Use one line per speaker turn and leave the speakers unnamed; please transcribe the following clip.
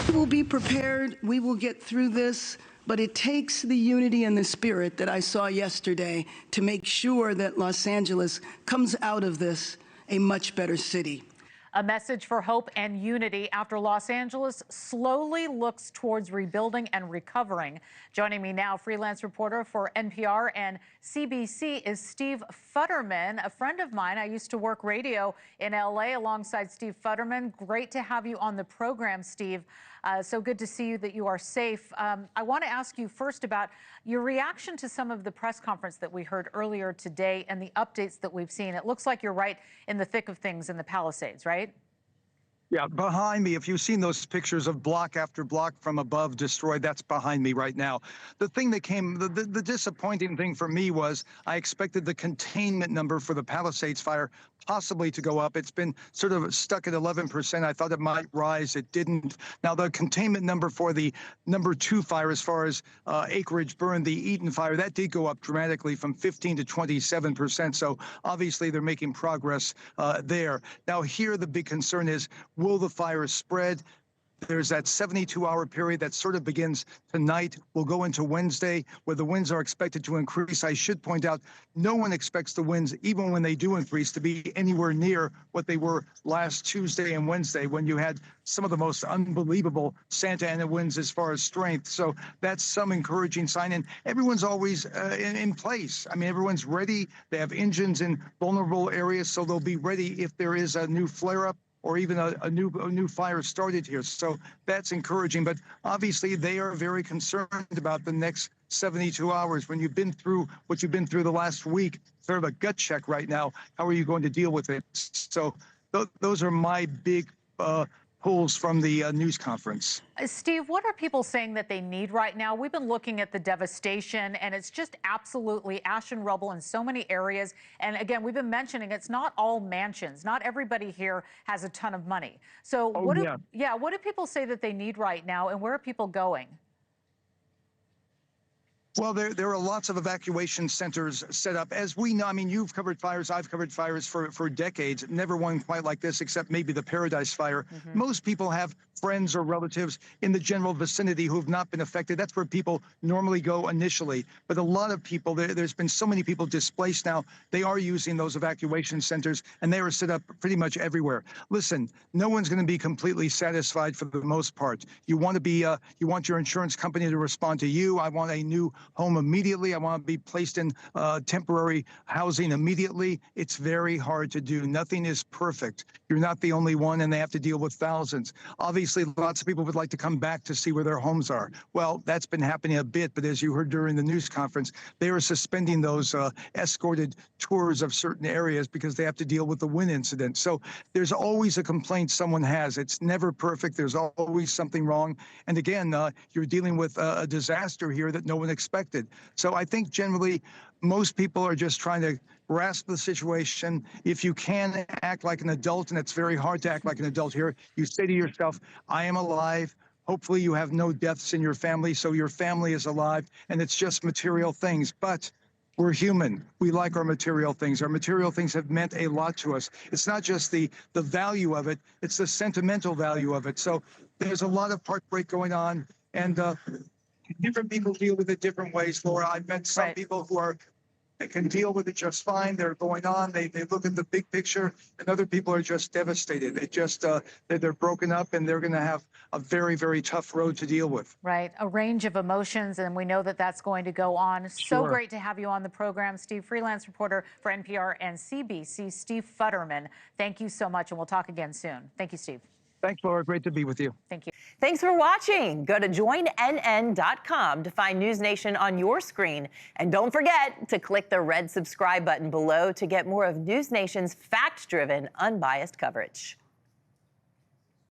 We will be prepared. We will get through this. But it takes the unity and the spirit that I saw yesterday to make sure that Los Angeles comes out of this a much better city.
A message for hope and unity after Los Angeles slowly looks towards rebuilding and recovering. Joining me now, freelance reporter for NPR and CBC is Steve Futterman, a friend of mine. I used to work radio in LA alongside Steve Futterman. Great to have you on the program, Steve. So good to see you that you are safe. I want to ask you first about your reaction to some of the press conference that we heard earlier today and the updates that we've seen. It looks like you're right in the thick of things in the Palisades, right?
Yeah, behind me, if you've seen those pictures of block after block from above destroyed, that's behind me right now. The thing that came, the disappointing thing for me was I expected the containment number for the Palisades fire possibly to go up. It's been sort of stuck at 11%. I thought it might rise. It didn't. Now, the containment number for the #2 fire, as far as acreage burned, the Eaton fire, that did go up dramatically from 15 to 27%. So obviously they're making progress there. Now, here the big concern is, will the fire spread? There's that 72-hour period that sort of begins tonight. We'll go into Wednesday, where the winds are expected to increase. I should point out, no one expects the winds, even when they do increase, to be anywhere near what they were last Tuesday and Wednesday, when you had some of the most unbelievable Santa Ana winds as far as strength. So that's some encouraging sign. And everyone's always in place. I mean, everyone's ready. They have engines in vulnerable areas, so they'll be ready if there is a new flare-up or even a new fire started here. So that's encouraging. But obviously, they are very concerned about the next 72 hours. When you've been through what you've been through the last week, sort of a gut check right now. How are you going to deal with it? So those are my big pulls from the news conference.
Steve, what are people saying that they need right now? We've been looking at the devastation, and it's just absolutely ash and rubble in so many areas. And again, we've been mentioning it's not all mansions. Not everybody here has a ton of money. So what do people say that they need right now, and where are people going?
Well, there are lots of evacuation centers set up. As we know, I mean, you've covered fires, I've covered fires for decades. Never one quite like this, except maybe the Paradise Fire. Most people have friends or relatives in the general vicinity who have not been affected. That's where people normally go initially. But a lot of people, there's been so many people displaced now, they are using those evacuation centers, and they are set up pretty much everywhere. Listen, no one's going to be completely satisfied for the most part. You want to be, you want your insurance company to respond to you. I want a new home immediately. I want to be placed in temporary housing immediately. It's very hard to do. Nothing is perfect. You're not the only one, and they have to deal with thousands. Obviously, lots of people would like to come back to see where their homes are. Well, that's been happening a bit, but as you heard during the news conference, they are suspending those escorted tours of certain areas because they have to deal with the wind incident. So there's always a complaint someone has. It's never perfect. There's always something wrong. And again, you're dealing with a disaster here that no one expected. So I think generally most people are just trying to grasp the situation. If you can act like an adult, and it's very hard to act like an adult here, you say to yourself, I am alive. Hopefully you have no deaths in your family, so your family is alive, and it's just material things. But we're human. We like our material things. Our material things have meant a lot to us. It's not just the value of it, it's the sentimental value of it. So there's a lot of heartbreak going on, and different people deal with it different ways, Laura. I've met some people who they can deal with it just fine. They're going on. They look at the big picture, and other people are just devastated. They just they're broken up, and they're going to have a very, very tough road to deal with.
Right, a range of emotions, and we know that that's going to go on. So great to have you on the program, Steve, freelance reporter for NPR and CBC, Steve Futterman. Thank you so much, and we'll talk again soon. Thank you, Steve.
Thanks, Laura. Great to be with you.
Thank you.
Thanks for watching. Go to joinnn.com to find NewsNation on your screen. And don't forget to click the red subscribe button below to get more of NewsNation's fact-driven, unbiased coverage.